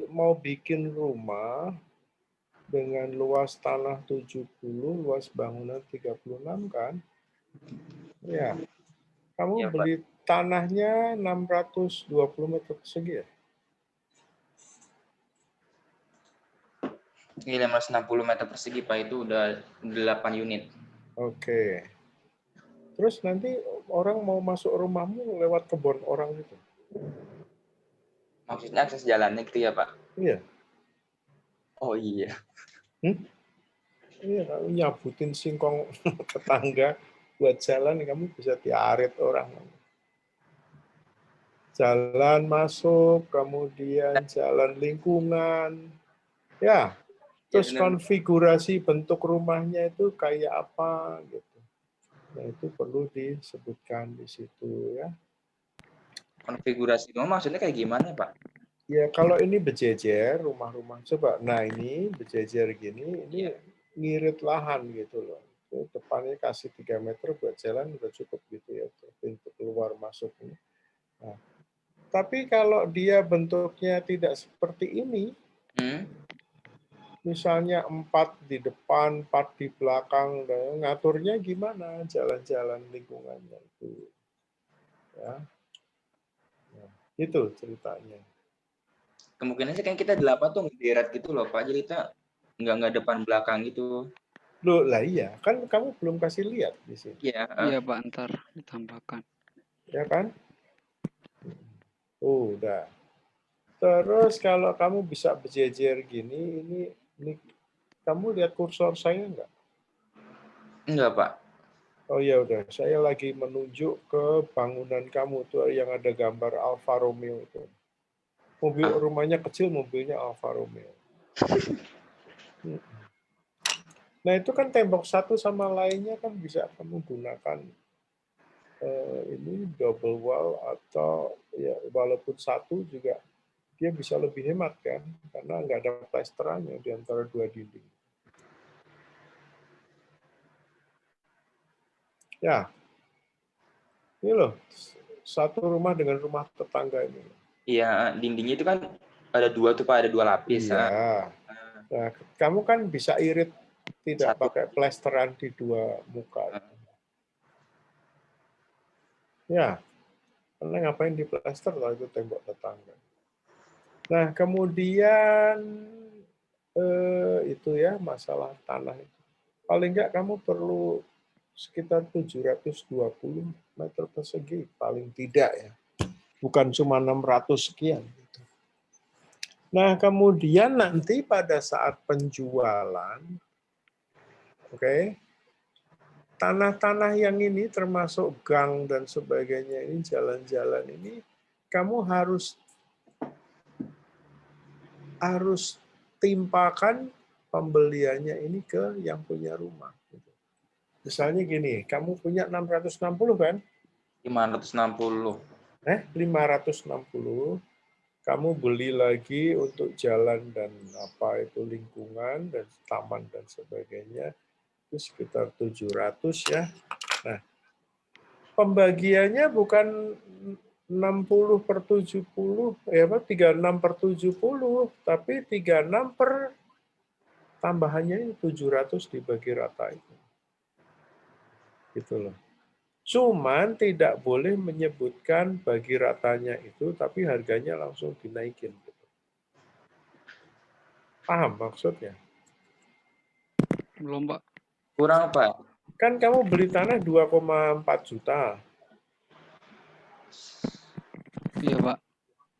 mau bikin rumah dengan luas tanah 70, luas bangunan 36 kan? Ya. Kamu Ya, beli tanahnya 620 meter persegi ya? Ini 560 meter persegi, Pak, itu udah 8 unit. Oke. Terus nanti orang mau masuk rumahmu lewat kebun orang itu? Maksudnya akses jalannya gitu ya, Pak? Iya. Oh iya. Iya, kamu nyabutin singkong tetangga buat jalan, kamu bisa diarit orang. Jalan masuk, kemudian jalan lingkungan. Ya, terus konfigurasi bentuk rumahnya itu kayak apa gitu. Nah, itu perlu disebutkan di situ ya. Konfigurasi rumah maksudnya kayak gimana, Pak? Ya, kalau ini berjejer rumah-rumah, coba. Nah, ini berjejer gini, ini ngirit lahan gitu loh. Itu depannya kasih 3 meter buat jalan udah cukup gitu ya, pintu keluar masuk ini. Nah, tapi kalau dia bentuknya tidak seperti ini, misalnya 4 di depan, 4 di belakang, ngaturnya gimana jalan-jalan lingkungannya itu. Ya. Nah, itu ceritanya. Kemungkinan sih kan kita 8 tuh ngederet gitu loh, Pak. Jadi kita nggak depan belakang gitu. Loh, lah iya, kan kamu belum kasih lihat di sini. Iya. Iya, Pak, ntar ditambahkan. Ya kan? Udah. Terus kalau kamu bisa berjejer gini, ini kamu lihat kursor saya enggak? Enggak, Pak. Oh ya udah, saya lagi menunjuk ke bangunan kamu tuh yang ada gambar Alfa Romeo itu. Mobil rumahnya kecil, mobilnya Alfa Romeo. Nah itu kan tembok satu sama lainnya kan bisa kamu gunakan ini double wall atau ya walaupun satu juga dia bisa lebih hemat kan karena nggak ada plesterannya di antara dua dinding. Ya, ini loh satu rumah dengan rumah tetangga ini. Iya, dindingnya itu kan ada 2 tuh, Pak, ada 2 lapis. Iya. Nah, kamu kan bisa irit tidak Satu. pakai plesteran di 2 muka. Ya, karena ngapain di plester lah itu tembok tetangga. Nah, kemudian itu ya masalah tanah itu. Paling enggak kamu perlu sekitar 720 meter persegi paling tidak ya. Bukan cuma 600 sekian. Nah, kemudian nanti pada saat penjualan, oke, tanah-tanah yang ini termasuk gang dan sebagainya ini, jalan-jalan ini, kamu harus timpakan pembeliannya ini ke yang punya rumah. Misalnya gini, kamu punya 660 kan? 560. 560. Kamu beli lagi untuk jalan dan apa itu lingkungan dan taman dan sebagainya itu sekitar 700 ya. Nah, pembagiannya bukan 60 per 70, ya apa 36 per 70, tapi 36 per tambahannya ini 700 dibagi rata itu. Gitu loh. Cuman tidak boleh menyebutkan bagi ratanya itu, tapi harganya langsung dinaikin. Paham maksudnya? Belum, Pak. Kurang, Pak. Kan kamu beli tanah 2,4 juta. Iya, Pak.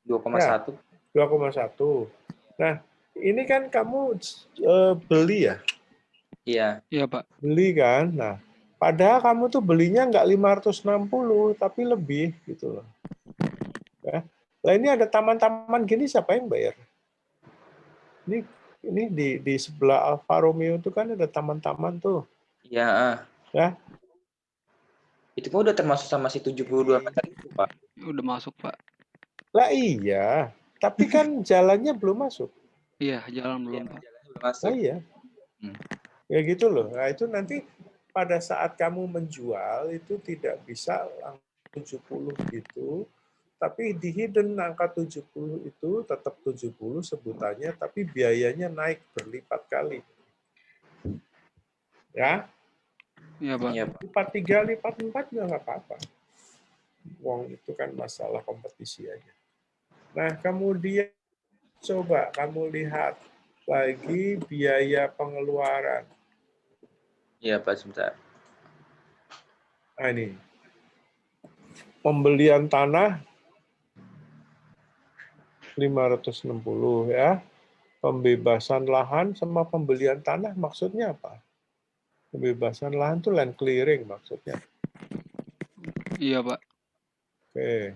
2,1. 2,1. Nah, ini kan kamu beli ya? Iya. Iya, Pak. Beli kan? Nah, padahal kamu tuh belinya nggak 560, tapi lebih gitu loh. Ya. Nah, ini ada taman-taman gini, siapa yang bayar? Ini di sebelah Alfa Romeo itu kan ada taman-taman tuh. Iya. Ya. Itu kan udah termasuk sama si 72 meter itu, Pak. Udah masuk, Pak. Lah iya, tapi kan jalannya belum masuk. Iya, jalan belum, Pak. Jalannya udah masuk. Nah, iya. Ya gitu loh. Nah, itu nanti pada saat kamu menjual itu tidak bisa langsung 70 gitu, tapi di hidden angka 70 itu tetap 70 sebutannya, tapi biayanya naik berlipat kali. Ya, Iya, Pak. Iya, Pak. lipat 3, lipat 4 juga nggak apa-apa. Wong itu kan masalah kompetisi aja. Nah, kemudian coba kamu lihat lagi biaya pengeluaran. Iya, Pak, sebentar. Nah, ini. Pembelian tanah 560 ya. Pembebasan lahan sama pembelian tanah maksudnya apa? Pembebasan lahan itu land clearing maksudnya. Iya, Pak. Oke.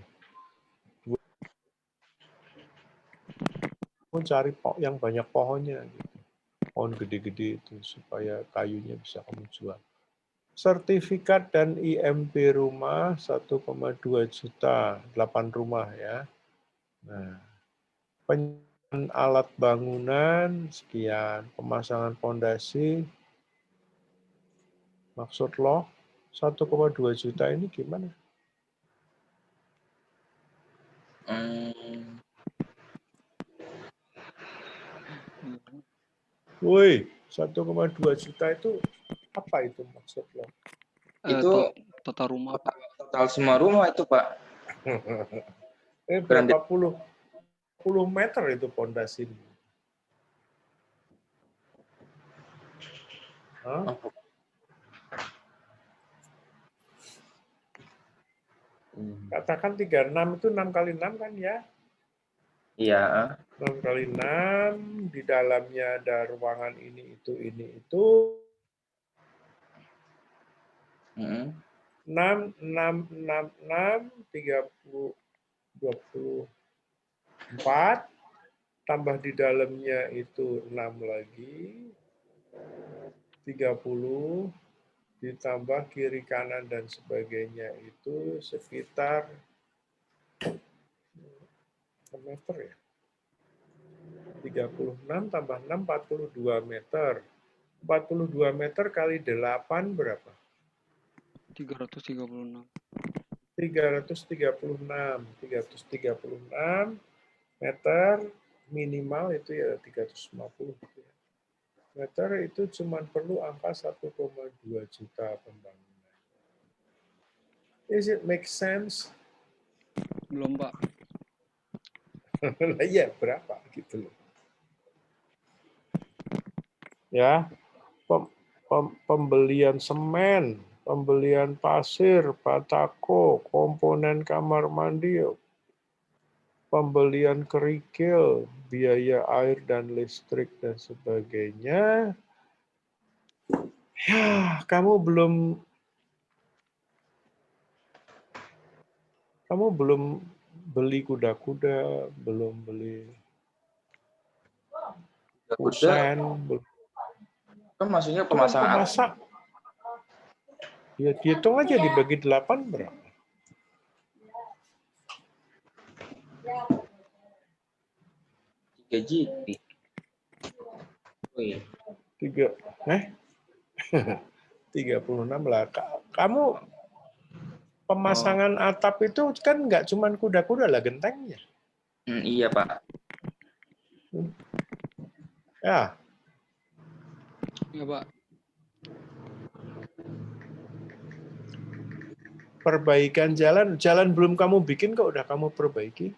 Kamu cari yang banyak pohonnya, gitu. Pohon gede-gede itu supaya kayunya bisa kamu jual. Sertifikat dan IMB rumah 1,2 juta, 8 rumah ya. Nah, penyewaan alat bangunan sekian, pemasangan fondasi, maksud lo 1,2 juta ini gimana? Woi, 1,2 juta itu apa itu maksud lo? Itu total rumah, Pak. total semua rumah itu, Pak. Ini berapa puluh meter itu pondasi? Katakan 36 itu 6 kali 6 kan ya? Iya. 6 kali 6, di dalamnya ada ruangan ini, itu, 6, 6, 6, 6, 30, 24, tambah di dalamnya itu 6 lagi, 30, ditambah kiri kanan dan sebagainya itu sekitar meter ya. 36 tambah 6, 42 meter. 42 meter kali 8 berapa? 336. 336 meter minimal itu ya 350 meter, itu cuma perlu angka 1,2 juta pembangunan. Is it make sense? Belum, Pak. Iya, berapa gitu loh. Ya, pembelian semen, pembelian pasir, batako, komponen kamar mandi, pembelian kerikil, biaya air dan listrik dan sebagainya. Ya, kamu belum beli kuda-kuda, belum beli kusen, Kan maksudnya itu kan pemasangan alat. pemasak. Ya, dihitung aja dibagi 8 berapa? 3 GP. Wih. 36 lah. Kamu pemasangan atap itu kan nggak cuma kuda-kuda lah gentengnya. Iya, Pak. Ya. Iya, Pak. Perbaikan jalan, jalan belum kamu bikin kok udah kamu perbaiki.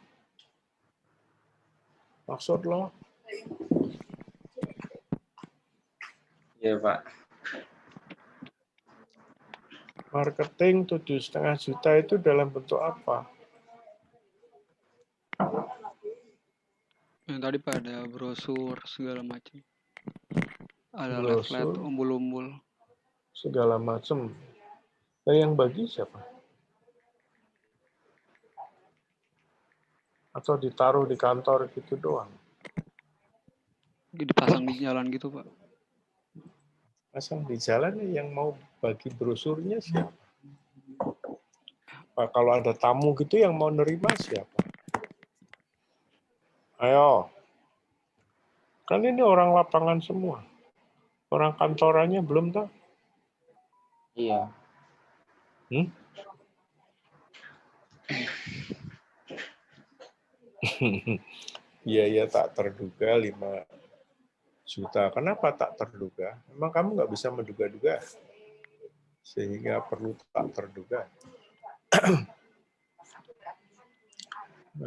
Maksud lo? Iya, Pak. Marketing 7,5 juta itu dalam bentuk apa? Yang tadi Pak ada brosur segala macam. Ada leaflet, Brosur, umbul-umbul. segala macam. Nah, yang bagi siapa? Atau ditaruh di kantor gitu doang? Dipasang di jalan gitu Pak. Pasang di jalan yang mau bagi brosurnya siapa? Nah, kalau ada tamu gitu yang mau nerima siapa? Ayo. Kan ini orang lapangan semua. Orang kantorannya belum tahu. Iya. Biaya tak terduga 5 juta. Kenapa tak terduga? Memang kamu nggak bisa menduga-duga. Sehingga perlu tak terduga.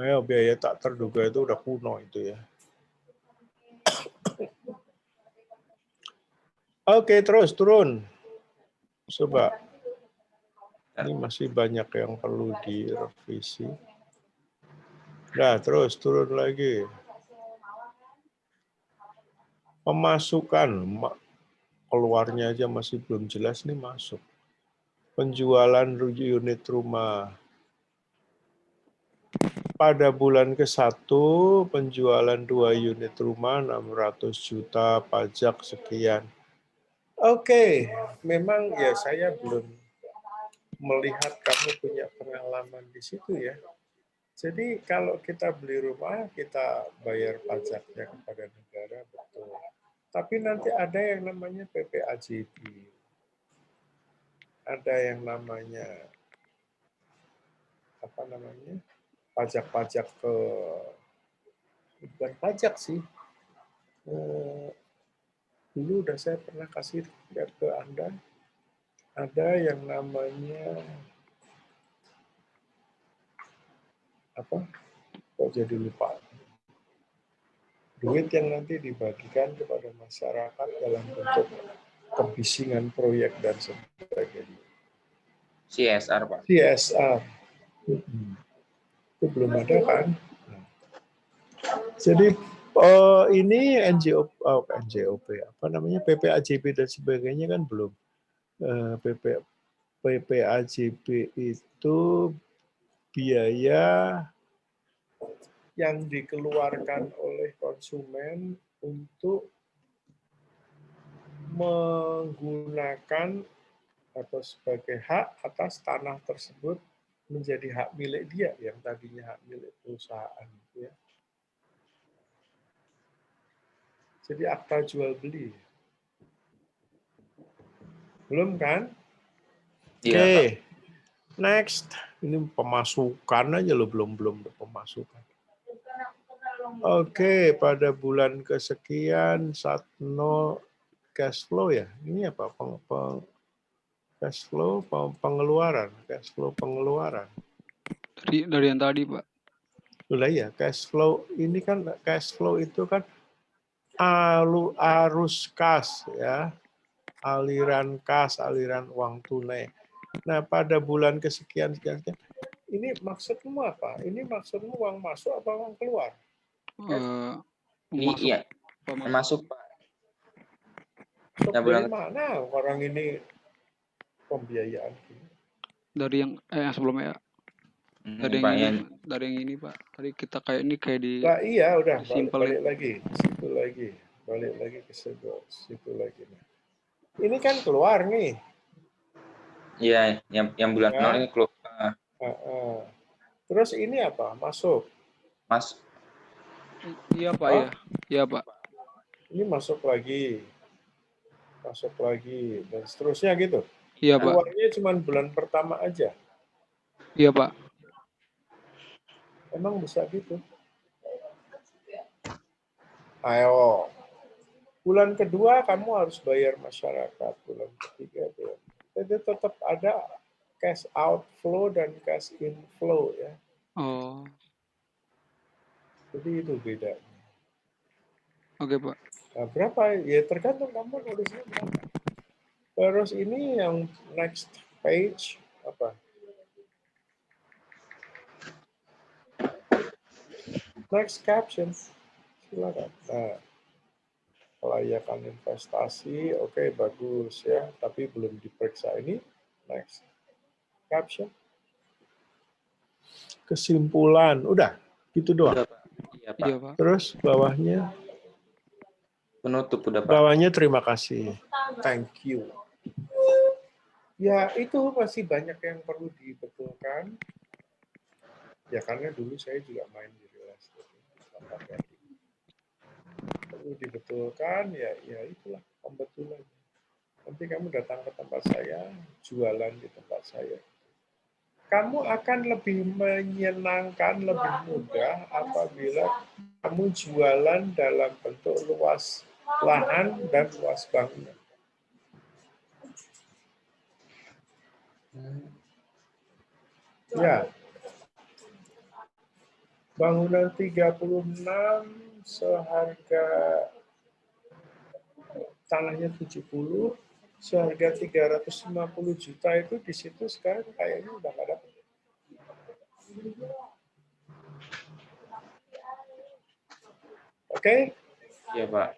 Ayo, biaya tak terduga itu udah kuno itu ya. Oke, terus turun. Coba. Ini masih banyak yang perlu direvisi. Nah, terus turun lagi. Pemasukan. Keluarnya aja masih belum jelas nih masuk. Penjualan unit rumah. Pada bulan ke-1, penjualan 2 unit rumah 600 juta, pajak sekian. Oke, memang ya saya belum melihat kamu punya pengalaman di situ ya. Jadi kalau kita beli rumah, kita bayar pajaknya kepada negara, betul. Tapi nanti ada yang namanya PPAJB. Ada yang namanya apa namanya? Pajak-pajak ke bukan pajak sih. Dulu udah saya pernah kasih lihat ke Anda. Ada yang namanya apa? Kok jadi lupa? Duit yang nanti dibagikan kepada masyarakat dalam bentuk kebisingan proyek dan sebagainya. CSR, Pak. CSR. Itu belum ada kan? Jadi ini NJOP apa namanya PPAJB dan sebagainya kan belum. PPAJB itu biaya yang dikeluarkan oleh konsumen untuk menggunakan atau sebagai hak atas tanah tersebut menjadi hak milik dia yang tadinya hak milik perusahaan. Ya. Jadi akta jual beli. Belum kan? Iya, Oke. Pak. Next. Ini pemasukan aja loh, belum pemasukan. Oke, pada bulan kesekian Satno cash flow ya. Ini apa? Cash flow pengeluaran, cash flow pengeluaran. Dari yang tadi Pak. Lah ya, cash flow ini kan cash flow itu kan arus kas ya. Aliran kas, aliran uang tunai. Nah, pada bulan kesekian sekian ini maksudmu apa? Ini maksudmu uang masuk apa uang keluar? Ini Masuk. iya. Masuk, Pak. Masuk Ya, dari bulan mana orang ini pembiayaan? Dari yang sebelumnya ya. Dari yang Pak, ini, ya. dari yang ini Pak. Tadi kita kayak ini kayak di. Lah iya, udah disimpelin. balik lagi, situ lagi, balik lagi ke situ lagi. Ini kan keluar nih. Iya, yang bulan Ya. ini keluar. Terus ini apa? Masuk. Mas. Iya Pak ya. Iya Pak. Ini masuk lagi, dan seterusnya gitu. Iya Pak. Keluarnya cuma bulan pertama aja. Iya Pak. Emang bisa gitu? Ayo. Bulan kedua kamu harus bayar masyarakat. Bulan ketiga. Jadi tetap ada cash outflow dan cash inflow ya. Oh, Jadi itu beda. oke Pak. Nah, berapa? Ya tergantung kamu nulisnya berapa. Terus ini yang next page apa? Next caption. Silakan. Nah, kelayakan investasi, oke, bagus ya, tapi belum diperiksa ini. Next caption. Kesimpulan, udah gitu doang. Udah, Pak. Iya, Pak. Iya Pak. Terus bawahnya, Penutup udah, Pak. bawahnya terima kasih, thank you. Ya itu masih banyak yang perlu dibetulkan. Ya karena dulu saya juga main di real estate. Perlu dibetulkan, ya itulah pembetulan. Nanti kamu datang ke tempat saya, jualan di tempat saya. Kamu akan lebih menyenangkan, lebih mudah apabila kamu jualan dalam bentuk luas lahan dan luas bangunan. Ya, bangunan 36 seharga tanahnya 70, seharga 350 juta itu di situ sekarang kayaknya udah nggak dapat. Oke? Iya, Pak.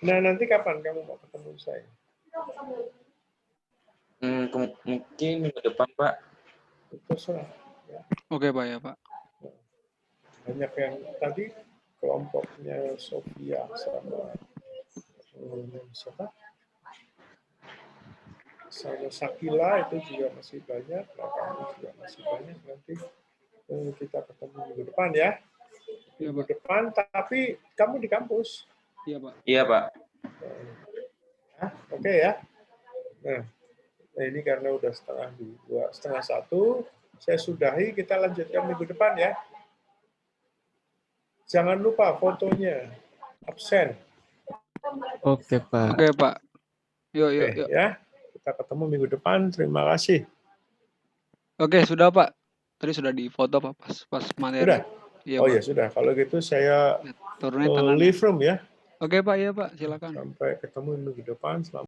Nah, nanti kapan kamu mau ketemu saya? Mungkin minggu depan, Pak. Terserah. Ya. Oke Pak ya Pak. Banyak yang tadi kelompoknya Sofia sama siapa? Sama Sakila itu juga masih banyak, nah kamu juga masih banyak. Nanti kita ketemu minggu depan ya. Minggu depan, tapi kamu di kampus. Iya Pak. Iya, Pak. Oke ya. Nah, ini karena udah setengah satu, saya sudahi, kita lanjutkan minggu depan ya. Jangan lupa fotonya, absen. Oke, Pak. Oke Pak. Yuk. Ya. Kita ketemu minggu depan. Terima kasih. Oke, sudah Pak. Tadi sudah difoto Pak pas materi. Sudah? Iya, Oh Pak. ya sudah. Kalau gitu saya Turunin tangannya. leave room ya. Oke Pak, iya Pak. Silakan. Sampai ketemu minggu depan. Selamat